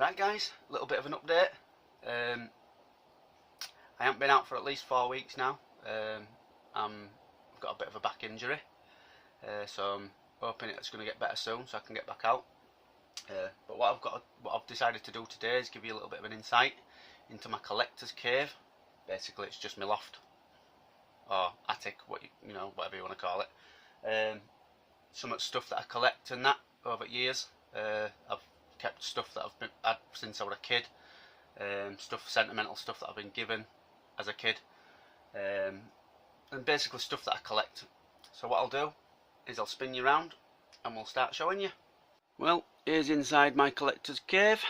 Right guys, a little bit of an update. I haven't been out for at least 4 weeks now. I've got a bit of a back injury, so I'm hoping it's going to get better soon so I can get back out. But what I've decided to do today is give you a little bit of an insight into my collector's cave. Basically it's just my loft or attic, whatever you want to call it. Some of the stuff that I collect and that over years. I've kept stuff that I've had since I was a kid, sentimental stuff that I've been given as a kid, and basically stuff that I collect. So what I'll do is I'll spin you around and we'll start showing you. Well, here's inside my collector's cave.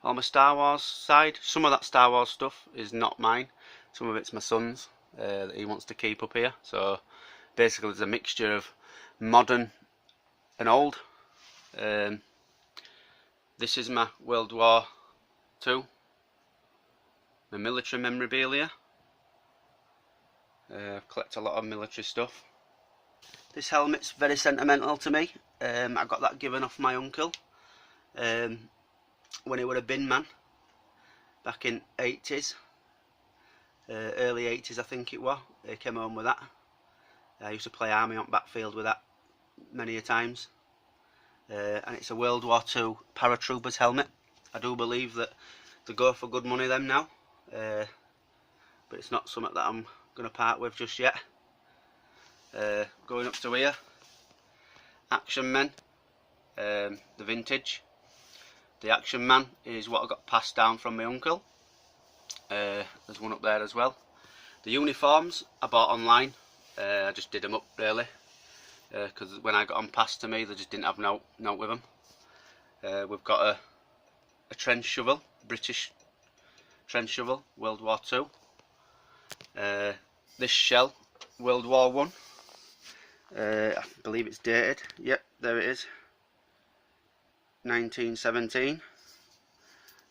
All my Star Wars side. Some of that Star Wars stuff is not mine, some of it's my son's that he wants to keep up here. So basically there's a mixture of modern and old. This is my World War II, my military memorabilia. I collect a lot of military stuff. This helmet's very sentimental to me. I got that given off my uncle when he was a bin man back in 80s, early 80s I think it was. He came home with that. I used to play army on backfield with that many a times, and it's a World War II paratroopers helmet. I do believe that they go for good money them now, but it's not something that I'm going to part with just yet. Going up to here, Action Men, the vintage. The Action Man is what I got passed down from my uncle. There's one up there as well. The uniforms I bought online. I just did them up really, because when I got them passed to me they just didn't have note with them. We've got a trench shovel, British trench shovel, World War II. This shell, World War I. I believe it's dated. Yep, there it is, 1917.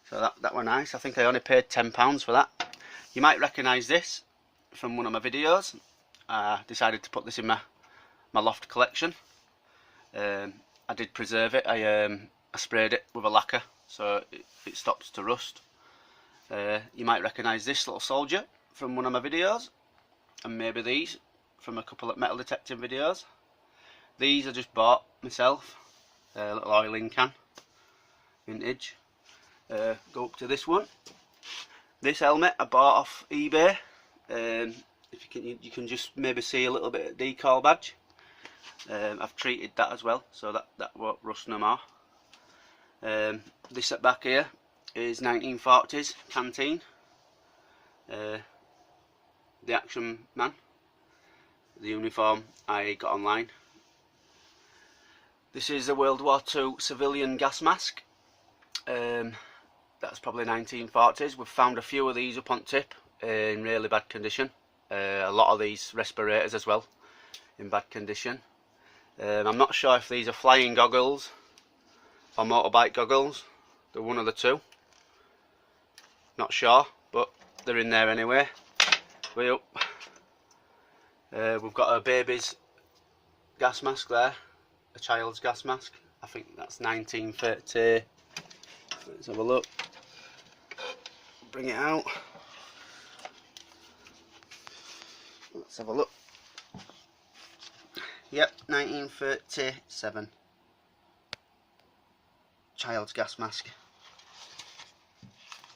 So that were nice. I think I only paid £10 for that. You might recognise this from one of my videos. I decided to put this in my loft collection. I did preserve it. I sprayed it with a lacquer so it stops to rust. You might recognise this little soldier from one of my videos, and maybe these from a couple of metal detecting videos. These I just bought myself, a little oiling can, vintage. Go up to this one. This helmet I bought off eBay. If you can just maybe see a little bit of decal badge. I've treated that as well, so that won't rust no more. This at back here is 1940s canteen. The Action Man. The uniform I got online. This is a World War II civilian gas mask. That's probably 1940s. We've found a few of these up on tip in really bad condition. A lot of these respirators as well in bad condition. I'm not sure if these are flying goggles or motorbike goggles. They're one of the two. Not sure, but they're in there anyway. Way up. We've got a baby's gas mask there, a child's gas mask. I think that's 1930. Let's have a look. Bring it out. Let's have a look. Yep, 1937. Child's gas mask.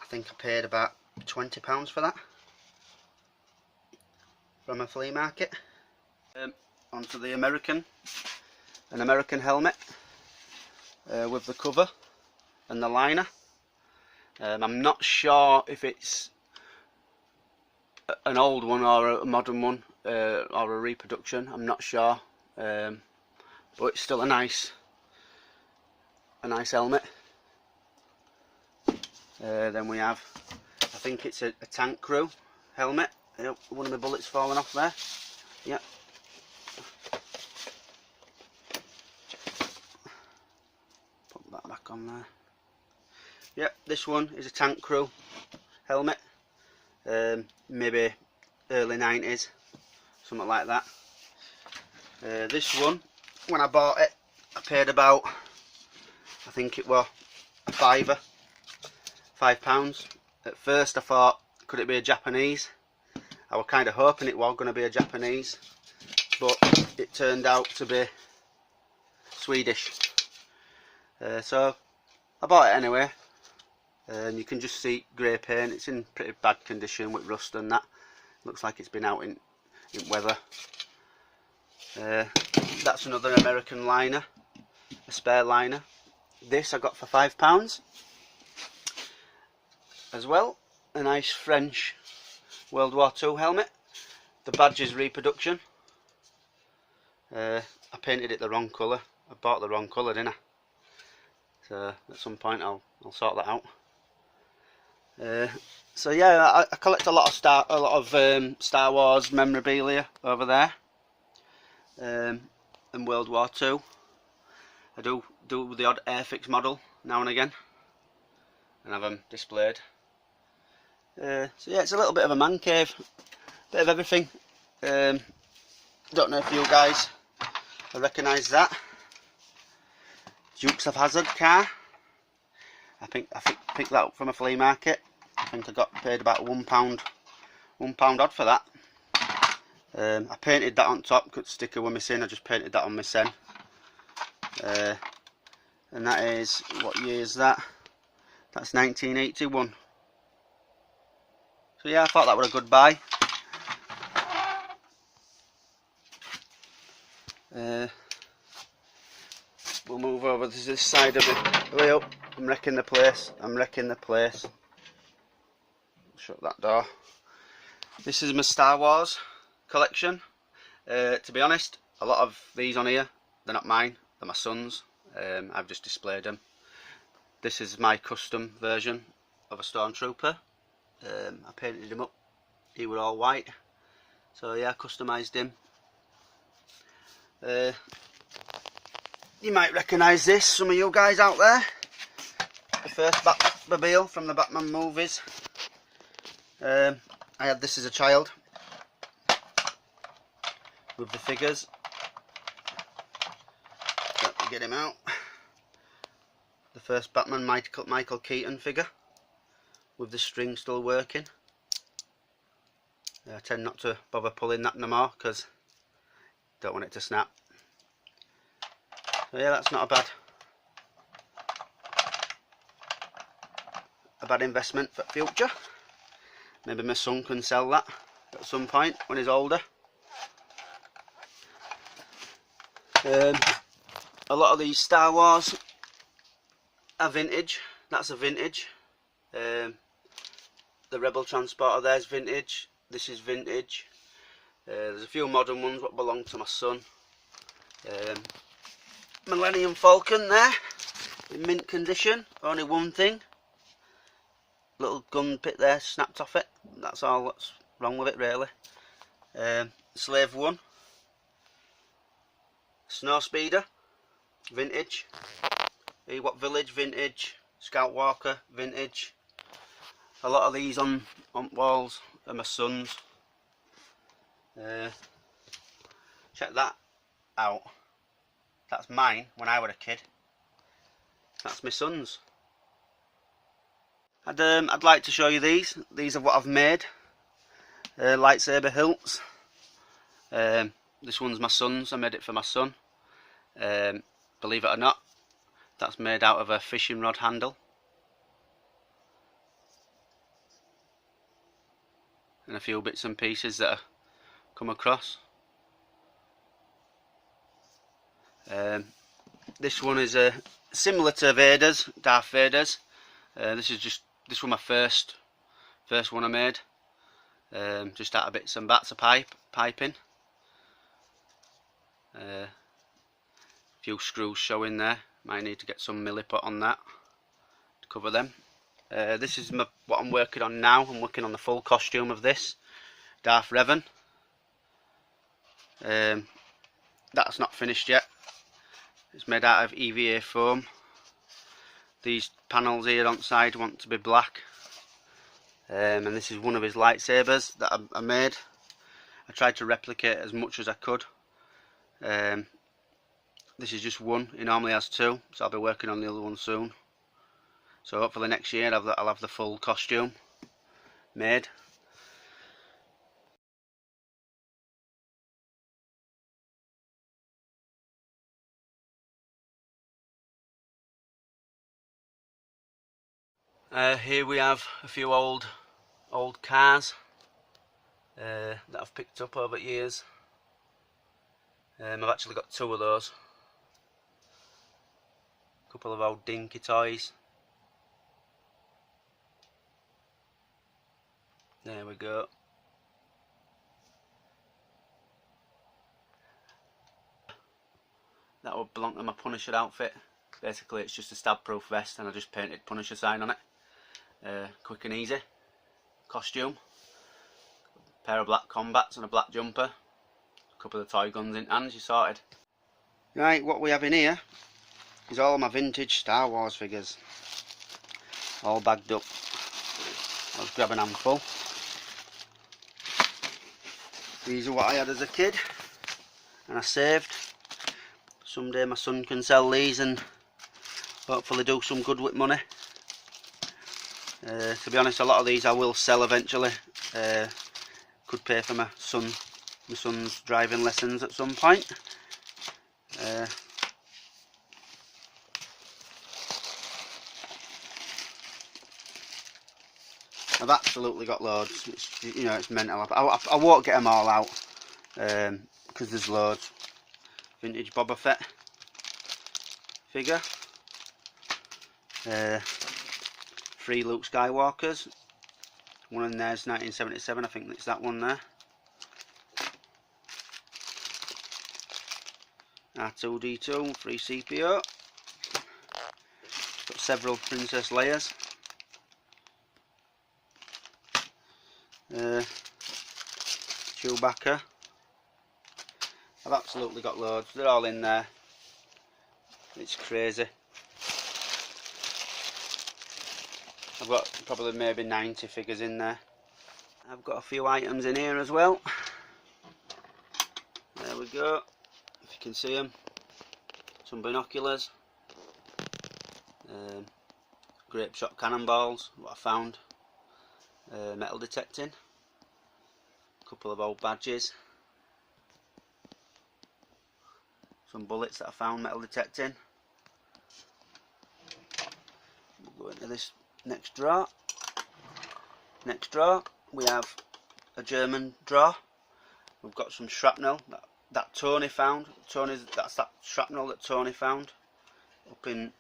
I think I paid about £20 for that from a flea market. Onto the American. An American helmet with the cover and the liner. I'm not sure if it's an old one or a modern one or a reproduction. I'm not sure, but it's still a nice helmet. Then we have, I think it's a tank crew helmet. Yep, one of the bullets falling off there. Yep. Put that back on there. Yep, this one is a tank crew helmet. Maybe early 90s, something like that. This one, when I bought it, I paid about I think it was a fiver, £5. At first I thought, could it be a Japanese? I was kind of hoping it was going to be a Japanese, but it turned out to be Swedish. So I bought it anyway. You can just see grey paint. It's in pretty bad condition with rust and that. Looks like it's been out in weather. That's another American liner, a spare liner. This I got for £5 as well. A nice French World War II helmet. The badge is reproduction. I painted it the wrong colour. I bought the wrong colour, didn't I? So at some point I'll sort that out. So yeah, I collect a lot of Star Wars memorabilia over there, and World War II. I do the odd Airfix model now and again, and have them displayed. So yeah, it's a little bit of a man cave, bit of everything. Don't know if you guys recognise that Dukes of Hazzard car. I picked that up from a flea market. I think I got paid about £1 odd for that. I painted that on top, cut sticker was missing, I just painted that on my sen. And that is, what year is that? That's 1981. So yeah, I thought that was a good buy. We'll move over to this side of it. Leo, I'm wrecking the place. Shut that door. This is my Star Wars collection. To be honest, a lot of these on here, they're not mine, they're my son's. I've just displayed them. This is my custom version of a Stormtrooper. I painted him up. He was all white. So yeah, I customised him. You might recognise this, some of you guys out there. The first Batmobile from the Batman movies. I had this as a child with the figures. Let me get him out. The first Batman Michael Keaton figure with the string still working. I tend not to bother pulling that no more because I don't want it to snap. So yeah, that's not a bad investment for future. Maybe my son can sell that at some point when he's older. A lot of these Star Wars are vintage. That's a vintage. The Rebel Transporter there's vintage. This is vintage. There's a few modern ones that belong to my son. Millennium Falcon there, in mint condition. Only one thing. Little gun pit there snapped off it. That's all that's wrong with it really. Slave 1. Snowspeeder, vintage. Ewok Village, vintage. Scout Walker, vintage. A lot of these on walls are my son's. Check that out. That's mine when I was a kid. That's my son's. I'd like to show you these. These are what I've made. Lightsaber hilts. This one's my son's. I made it for my son. Believe it or not, that's made out of a fishing rod handle. And a few bits and pieces that I come across. This one is similar to Vader's, Darth Vader's. This was my first one I made. Just out of bits and bats of piping. A few screws showing there. Might need to get some milliput on that to cover them. This is what I'm working on now. I'm working on the full costume of this Darth Revan. That's not finished yet. It's made out of EVA foam. These panels here on side want to be black. And this is one of his lightsabers that I made. I tried to replicate as much as I could. This is just one. He normally has two, so I'll be working on the other one soon. So hopefully next year I'll have the full costume made. Here we have a few old cars that I've picked up over years. I've actually got two of those. A couple of old dinky toys. There we go. That would belong to my Punisher outfit. Basically it's just a stab proof vest and I just painted Punisher sign on it. Quick and easy. Costume. Pair of black combats and a black jumper. A couple of toy guns in hand, you sorted. Right, what we have in here is all my vintage Star Wars figures. All bagged up. I'll just grab an handful. These are what I had as a kid and I saved. Someday my son can sell these and hopefully do some good with money. To be honest, a lot of these I will sell eventually. Could pay for my son's driving lessons at some point. I've absolutely got loads. It's mental. I won't get them all out because there's loads. Vintage Boba Fett figure. 3 Luke Skywalkers. One in there is 1977. I think it's that one there. R2-D2, 3CPO. Got several Princess Leias. Chewbacca. I've absolutely got loads. They're all in there. It's crazy. I've got probably maybe 90 figures in there. I've got a few items in here as well. There we go. If you can see them. Some binoculars. Grape shot cannonballs, what I found. Metal detecting. A couple of old badges. Some bullets that I found metal detecting. We'll go into this next drawer. Next drawer we have a German drawer. We've got some shrapnel that Tony found. That's that shrapnel that Tony found up in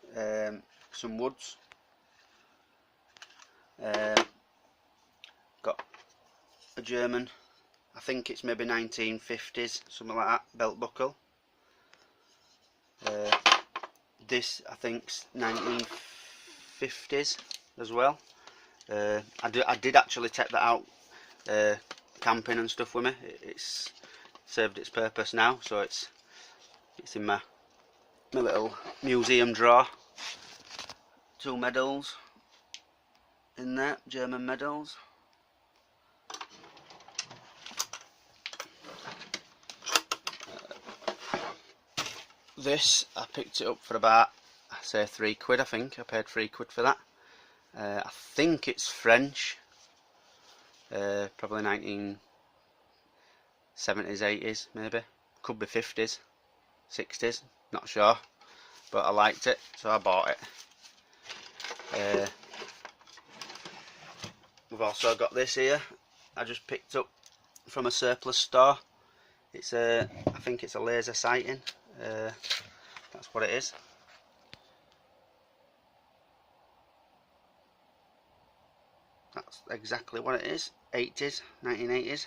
some woods. Got a German, I think it's maybe 1950s, something like that, belt buckle. This I think's 1950s as well. I did actually take that out camping and stuff with me. It's served its purpose now, so it's in my little museum drawer. 2 medals in there, German medals. This I picked it up for about, I say £3. I think I paid £3 for that. I think it's French, probably 1970s, 80s maybe, could be 50s, 60s, not sure, but I liked it so I bought it. We've also got this here, I just picked up from a surplus store. It's I think it's a laser sighting, that's what it is. That's exactly what it is. 80s, 1980s.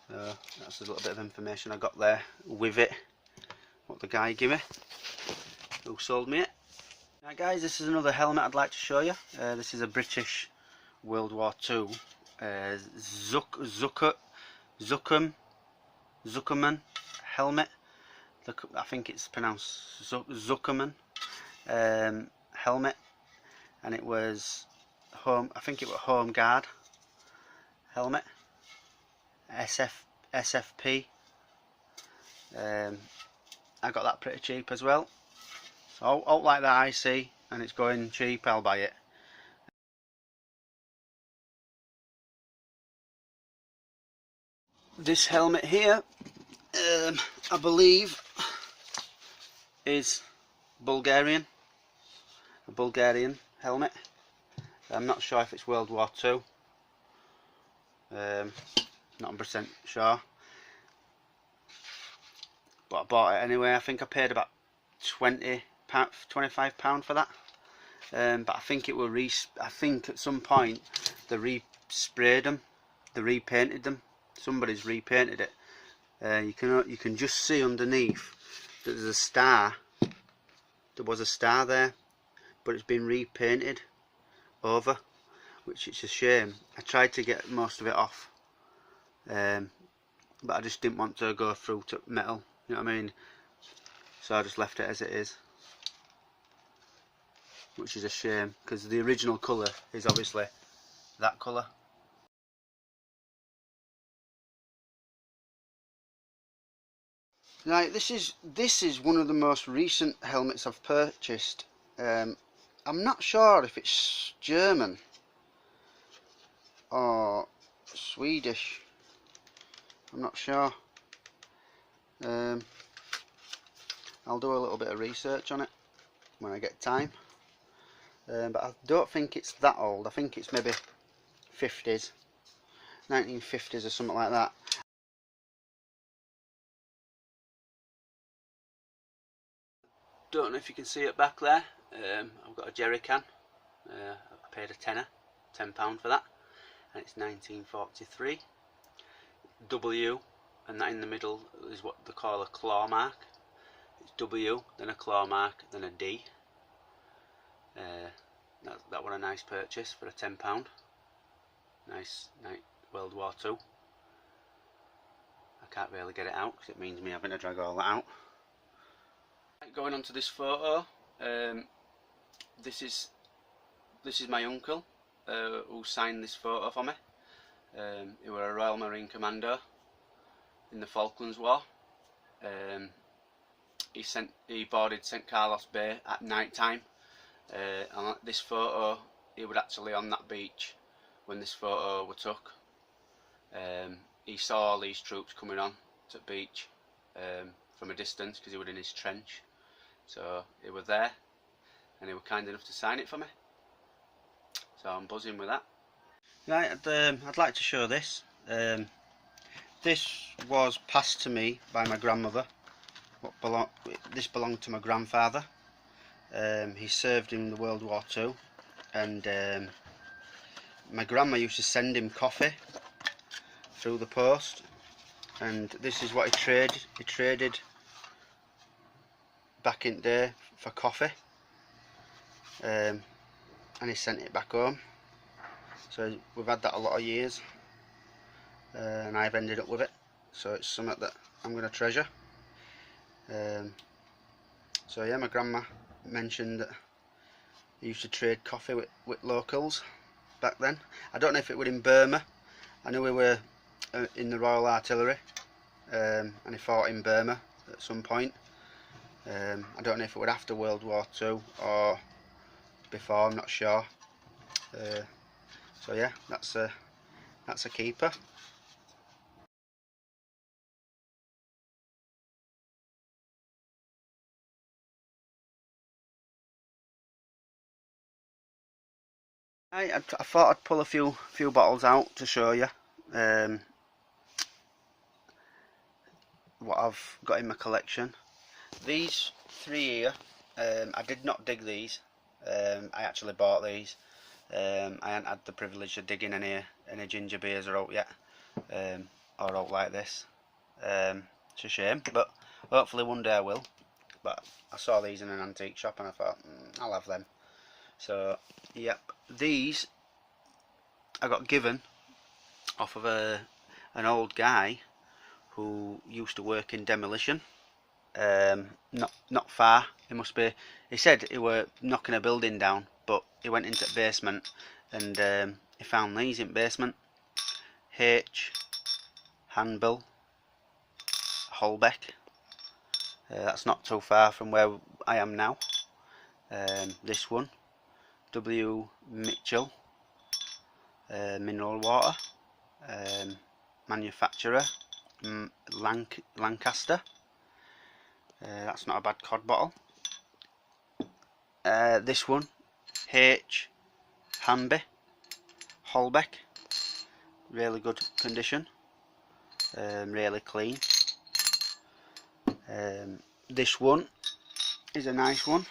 So that's a little bit of information I got there with it. What the guy gave me, who sold me it. Right guys, this is another helmet I'd like to show you. This is a British World War II Zuckerman helmet. I think it's pronounced Zuckerman helmet. And it was I think it was Home Guard helmet, SFP I got that pretty cheap as well. So out like that I see, and it's going cheap, I'll buy it. This helmet here, I believe, is Bulgarian. A Bulgarian helmet. I'm not sure if it's World War II. Not 100% sure. But I bought it anyway. I think I paid about £25 for that. But I think it will I think at some point they re-sprayed them, they repainted them. Somebody's repainted it. You can just see underneath that there's a star. There was a star there, but it's been repainted over, which is a shame. I tried to get most of it off, but I just didn't want to go through to metal. You know what I mean? So I just left it as it is, which is a shame because the original colour is obviously that colour. Right, this is one of the most recent helmets I've purchased. I'm not sure if it's German or Swedish. I'm not sure. I'll do a little bit of research on it when I get time. But I don't think it's that old. I think it's maybe 50s, 1950s or something like that. Don't know if you can see it back there. I've got a jerry can. I paid a tenner, £10 for that, and it's 1943. W, and that in the middle is what they call a claw mark. It's W, then a claw mark, then a D. That was a nice purchase for a £10. Nice World War II. I can't really get it out because it means me having to drag all that out. Going on to this photo, this is my uncle who signed this photo for me. He was a Royal Marine Commando in the Falklands War. He boarded St Carlos Bay at night time, and this photo, he was actually on that beach when this photo was took. He saw all these troops coming on to the beach from a distance because he was in his trench. So he was there, and he was kind enough to sign it for me. So I'm buzzing with that. Right, I'd like to show this. This was passed to me by my grandmother. This belonged to my grandfather. He served in the World War II, and my grandma used to send him coffee through the post, and this is what he traded. He traded back in the day for coffee, and he sent it back home. So we've had that a lot of years, and I've ended up with it, so it's something that I'm going to treasure. So yeah, my grandma mentioned that he used to trade coffee with locals back then. I don't know if it was in Burma. I know we were in the Royal Artillery, and he fought in Burma at some point. I don't know if it was after World War II or before, I'm not sure. So yeah, that's a keeper. I thought I'd pull a few bottles out to show you what I've got in my collection. These three here, I did not dig these. I actually bought these. I hadn't had the privilege of digging any ginger beers or out yet, or out like this. It's a shame, but hopefully one day I will. But I saw these in an antique shop and I thought, I'll have them. So yep, these I got given off of an old guy who used to work in demolition. Not far. He said he were knocking a building down, but he went into the basement and he found these in the basement. H, handbill, Holbeck. That's not too far from where I am now. This one, W. Mitchell, mineral water, manufacturer, Lancaster. That's not a bad cod bottle. This one, H. Hanby, Holbeck, really good condition, really clean. This one is a nice one.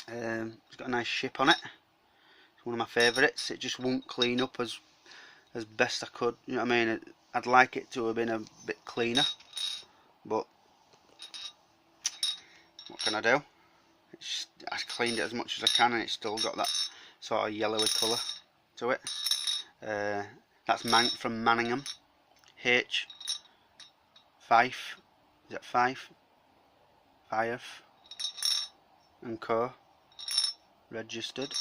It's got a nice ship on it. It's one of my favourites. It just won't clean up as best I could. You know what I mean? I'd like it to have been a bit cleaner, but what can I do? I cleaned it as much as I can, and it's still got that sort of yellowy colour to it. That's from Manningham, H. Fife. Is that Fife? Fife and Co. Registered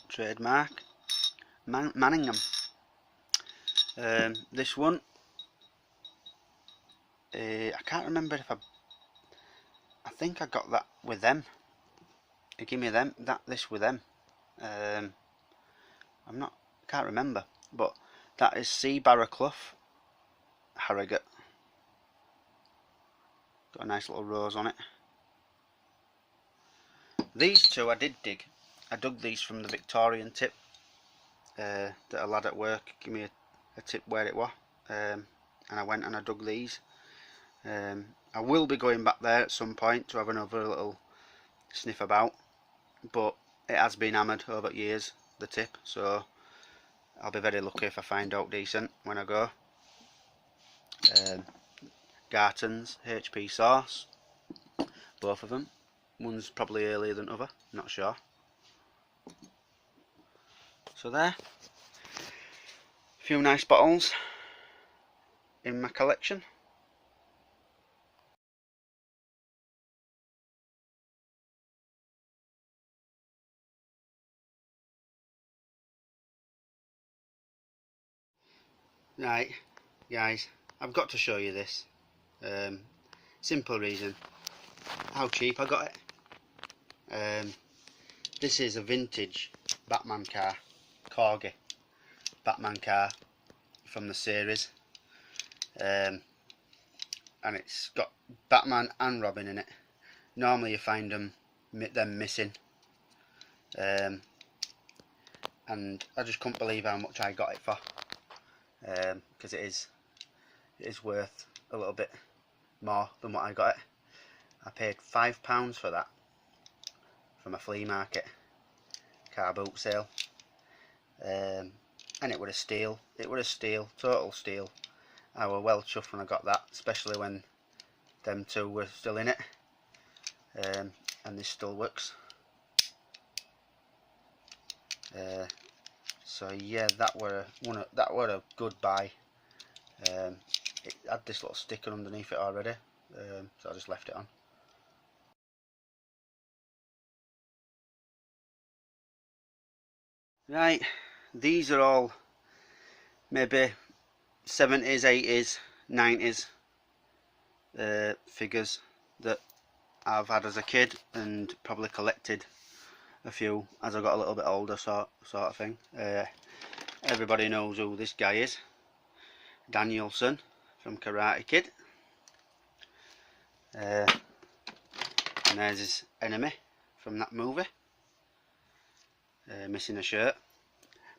trademark Manningham. This one, I can't remember if I think I got that with them. They give me this with them. Can't remember, but that is C. Barraclough, Harrogate. Got a nice little rose on it. These two I did dig. I dug these from the Victorian tip. That a lad at work gave me a tip where it was, and I went and I dug these. I will be going back there at some point to have another little sniff about, but it has been hammered over years, the tip, so I'll be very lucky if I find out decent when I go. Gartons, HP Sauce, both of them. One's probably earlier than other, not sure. So there, a few nice bottles in my collection. Right, guys, I've got to show you this. Simple reason, how cheap I got it. This is a vintage Batman car, Corgi Batman car from the series, and it's got Batman and Robin in it. Normally you find them missing, and I just couldn't believe how much I got it for, because it is worth a little bit more than what I got it. I paid £5 for that from a flea market car boot sale, and it was a steal. It was a steal, total steal. I was well chuffed when I got that, especially when them two were still in it, and this still works. So yeah, that were a good buy. It had this little sticker underneath it already, so I just left it on. Right, these are all maybe 70s, 80s, 90s figures that I've had as a kid, and probably collected a few as I got a little bit older, sort of thing. Everybody knows who this guy is, Danielson from Karate Kid, and there's his enemy from that movie, missing a shirt.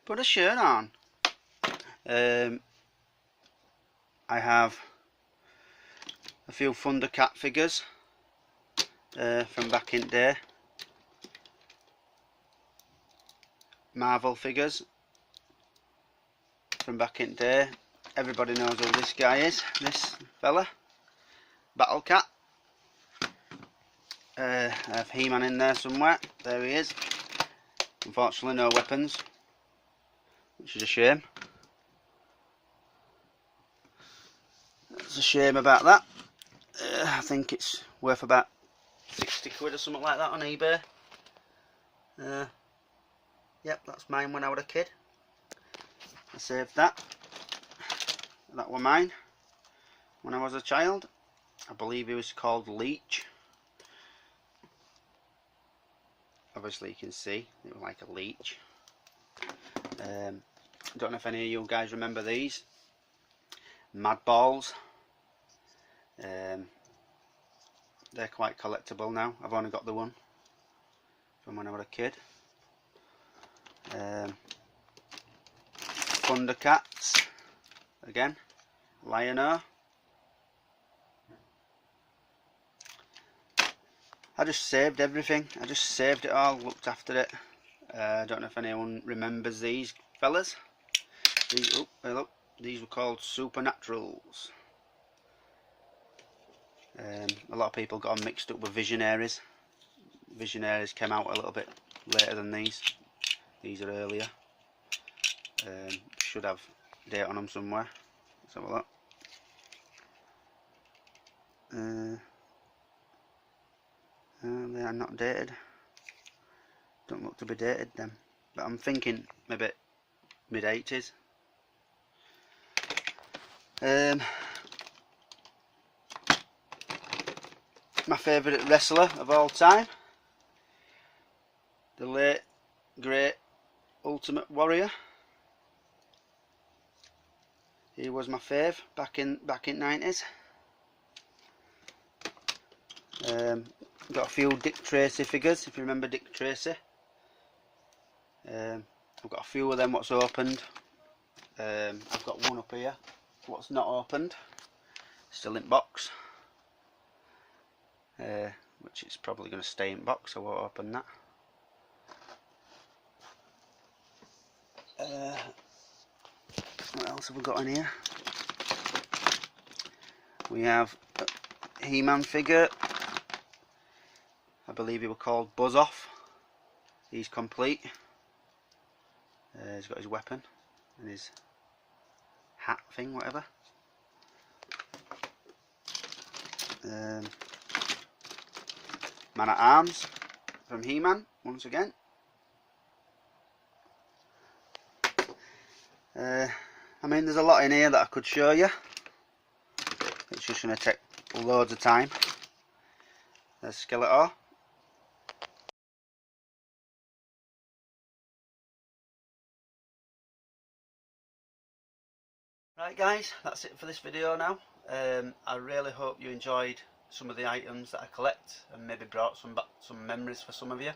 Put a shirt on. I have a few Thundercat figures from back in the day, Marvel figures from back in the day. Everybody knows who this guy is, this fella, Battle Cat. I have He-Man in there somewhere. There he is. Unfortunately no weapons, which is a shame. It's a shame about that. I think it's worth about 60 quid or something like that on eBay. Yep, that's mine when I was a kid. I saved that. That were mine when I was a child. I believe he was called Leech. Obviously you can see it was like a leech. Don't know if any of you guys remember these. Mad Balls. They're quite collectible now. I've only got the one from when I was a kid. Thundercats. Again. Lion-O. I just saved everything. I just saved it all, looked after it. I don't know if anyone remembers these fellas. These, oh, hey look, these were called Supernaturals. A lot of people got them mixed up with Visionaries. Visionaries came out a little bit later than these. These are earlier. Should have date on them somewhere. Let's have a look. They are not dated. Don't look to be dated then. But I'm thinking maybe mid-80s. My favourite wrestler of all time, the late great Ultimate Warrior. He was my fave back in 90s. Got a few Dick Tracy figures, if you remember Dick Tracy. I've got a few of them what's opened. I've got one up here what's not opened, still in box, which is probably going to stay in box. I won't open that. What else have we got in here? We have a He-Man figure. I believe he was called Buzz Off. He's complete. He's got his weapon and his hat thing, whatever. Man at Arms from He-Man once again. I mean, there's a lot in here that I could show you. It's just going to take loads of time. There's Skeletor. Right guys, that's it for this video now. I really hope you enjoyed some of the items that I collect and maybe brought some memories for some of you.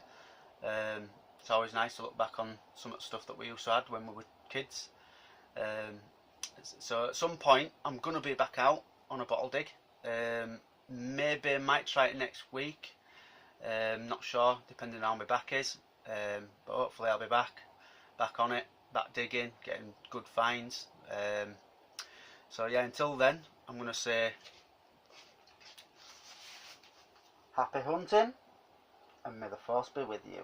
It's always nice to look back on some of the stuff that we used to have when we were kids. So at some point I'm going to be back out on a bottle dig. Maybe I might try it next week. Not sure, depending on how my back is. But hopefully I'll be back on it, back digging, getting good finds. So yeah, until then, I'm going to say happy hunting and may the force be with you.